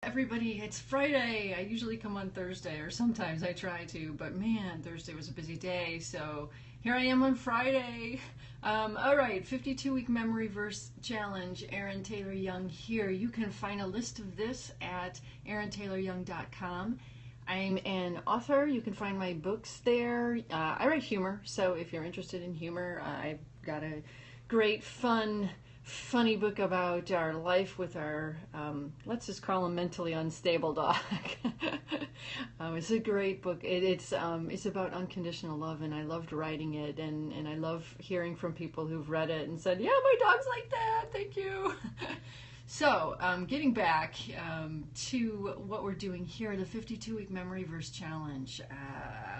Everybody, it's Friday. I usually come on Thursday, or sometimes I try to, but man, Thursday was a busy day, so here I am on Friday. All right, 52-week memory verse challenge. Aaron Taylor Young here. You can find a list of this at aarontayloryoung.com. I'm an author. You can find my books there. I write humor, so if you're interested in humor, I've got a great, funny book about our life with our, let's just call him mentally unstable dog. It's a great book. It's about unconditional love, and I loved writing it, and I love hearing from people who've read it and said, yeah, my dog's like that, thank you. So, getting back to what we're doing here, the 52-week memory verse challenge.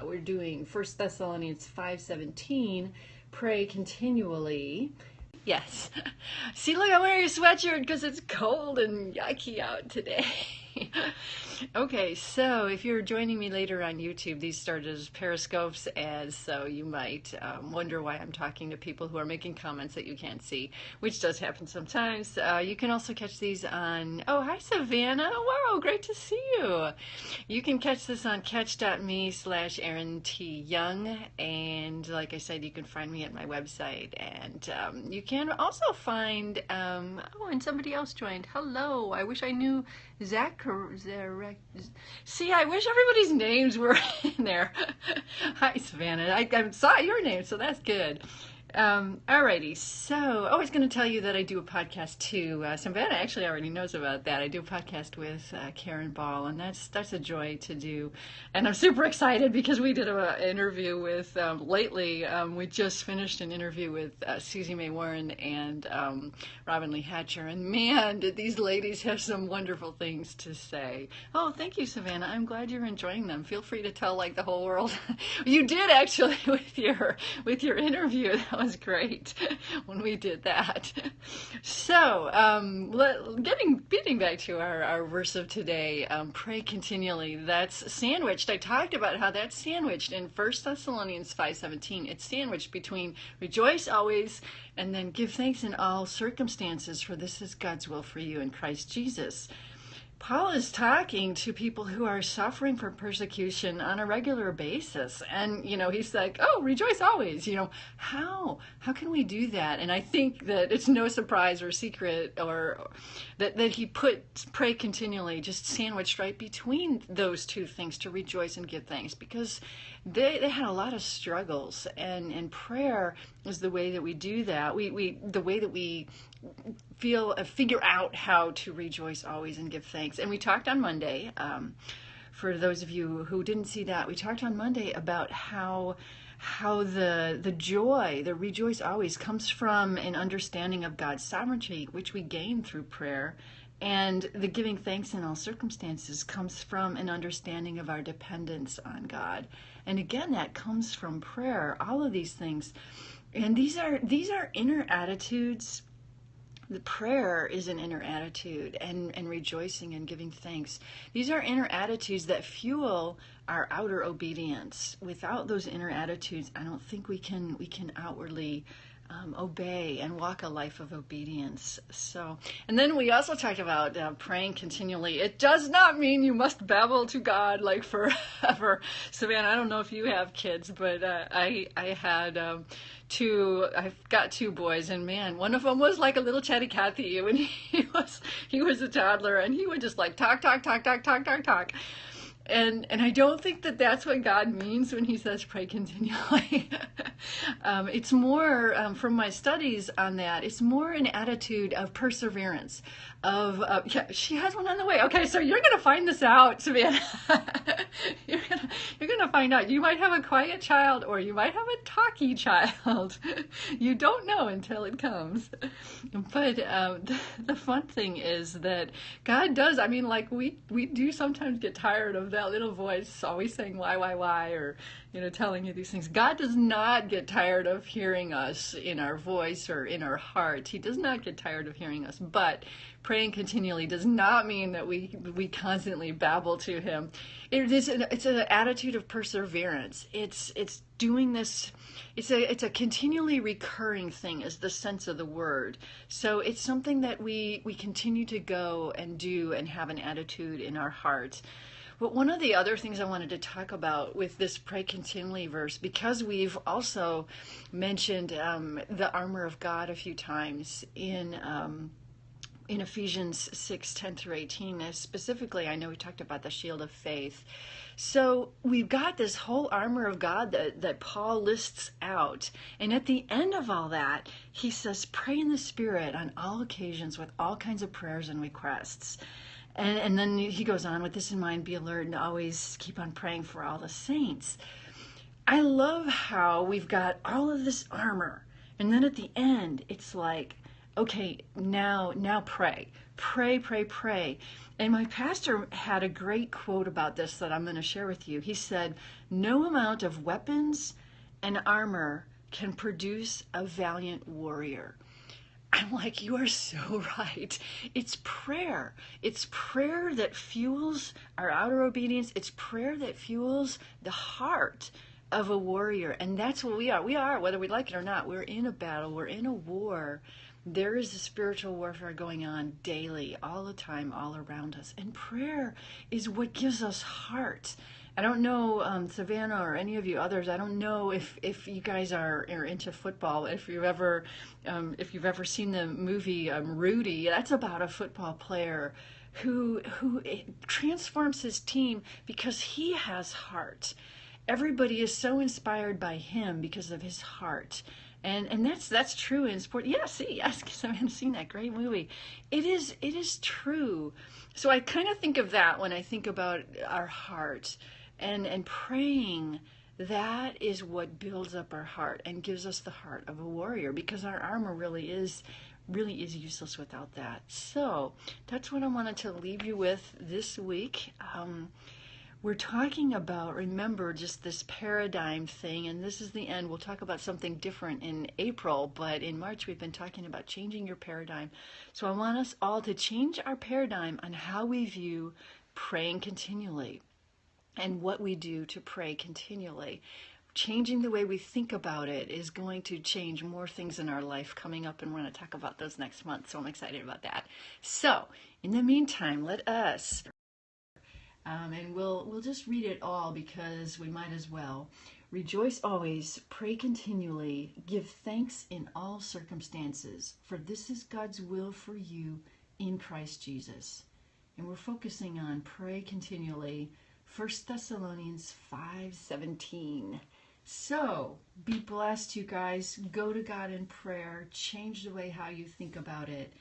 We're doing 1 Thessalonians 5:17, pray continually. Yes. See, look, I'm wearing a sweatshirt because it's cold and yucky out today. Okay, so if you're joining me later on YouTube, these started as periscopes, so you might wonder why I'm talking to people who are making comments that you can't see, which does happen sometimes. You can also catch these on, oh, hi Savannah, wow, great to see you. You can catch this on catch.me/Aaron T. Young, and like I said, you can find me at my website, and you can also find, oh, and somebody else joined, hello, I wish I knew Zach. See, I wish everybody's names were in there. Hi, Savannah. I saw your name, so that's good. Alrighty, so I was going to tell you that I do a podcast too. Savannah actually already knows about that. I do a podcast with Karen Ball, and that's a joy to do. And I'm super excited because we did an interview with, lately, we just finished an interview with Susie Mae Warren and Robin Lee Hatcher, and man, did these ladies have some wonderful things to say. Oh, thank you, Savannah. I'm glad you're enjoying them. Feel free to tell like the whole world. You did actually with your interview. That was great when we did that. So, getting back to our verse of today, pray continually. That's sandwiched. I talked about how that's sandwiched in 1 Thessalonians 5:17. It's sandwiched between rejoice always and then give thanks in all circumstances, for this is God's will for you in Christ Jesus. Paul is talking to people who are suffering from persecution on a regular basis. And, he's like, oh, rejoice always. How can we do that? And I think that it's no surprise or secret or that he put pray continually just sandwiched right between those two things, to rejoice and give thanks, because they had a lot of struggles, and prayer is the way that we do that. The way that we figure out how to rejoice always and give thanks. And we talked on Monday, for those of you who didn't see that, we talked on Monday about how the joy, the rejoice always, comes from an understanding of God's sovereignty, which we gain through prayer. And the giving thanks in all circumstances comes from an understanding of our dependence on God. And again, that comes from prayer, all of these things. And these are inner attitudes. The prayer is an inner attitude, and rejoicing and giving thanks. These are inner attitudes that fuel our outer obedience. Without those inner attitudes, I don't think we can outwardly obey and walk a life of obedience. So, and then we also talked about praying continually. It does not mean you must babble to God like forever. Savannah, I don't know if you have kids, but I had I've got two boys, and man, one of them was like a little chatty Cathy when he was a toddler, and he would just like talk. And I don't think that that's what God means when he says pray continually. It's more, from my studies on that, it's more an attitude of perseverance, yeah, she has one on the way. Okay, so you're going to find this out, Savannah. You're going to find out. You might have a quiet child, or you might have a talky child. You don't know until it comes. But the fun thing is that God does, like we do sometimes get tired of that little voice always saying why, or telling you these things. God does not get tired of hearing us in our voice or in our heart. He does not get tired of hearing us, but praying continually does not mean that we constantly babble to him. It's an attitude of perseverance. It's doing this. It's a continually recurring thing, is the sense of the word. So it's something that we continue to go and do and have an attitude in our hearts. But one of the other things I wanted to talk about with this pray continually verse, because we've also mentioned the armor of God a few times in Ephesians 6:10 through 18. Specifically, I know we talked about the shield of faith. So we've got this whole armor of God that Paul lists out. And at the end of all that, he says, pray in the Spirit on all occasions with all kinds of prayers and requests. And then he goes on, with this in mind, be alert and always keep on praying for all the saints. I love how we've got all of this armor. And then at the end, it's like, okay, now pray. Pray, pray, pray. And my pastor had a great quote about this that I'm going to share with you. He said, no amount of weapons and armor can produce a valiant warrior. I'm like, you are so right. It's prayer. It's prayer that fuels our outer obedience. It's prayer that fuels the heart of a warrior. And that's what we are. We are, whether we like it or not. We're in a battle. We're in a war. There is a spiritual warfare going on daily, all the time, all around us. And prayer is what gives us heart. I don't know, Savannah or any of you others, I don't know if you guys are into football, if you've ever seen the movie Rudy. That's about a football player who transforms his team because he has heart. Everybody is so inspired by him because of his heart. And that's true in sport. Yeah, see, yes, because I haven't seen that great movie. It is true. So I kind of think of that when I think about our heart. And praying, that is what builds up our heart and gives us the heart of a warrior, because our armor really is useless without that. So that's what I wanted to leave you with this week. We're talking about, remember, just this paradigm thing, and this is the end. We'll talk about something different in April, but in March we've been talking about changing your paradigm. So I want us all to change our paradigm on how we view praying continually and what we do to pray continually. Changing the way we think about it is going to change more things in our life coming up, and we're going to talk about those next month, so I'm excited about that. So, in the meantime, let us, and we'll just read it all because we might as well. Rejoice always, pray continually, give thanks in all circumstances, for this is God's will for you in Christ Jesus. And we're focusing on pray continually, 1 Thessalonians 5:17. So, be blessed, you guys. Go to God in prayer. Change the way how you think about it.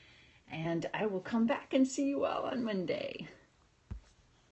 And I will come back and see you all on Monday.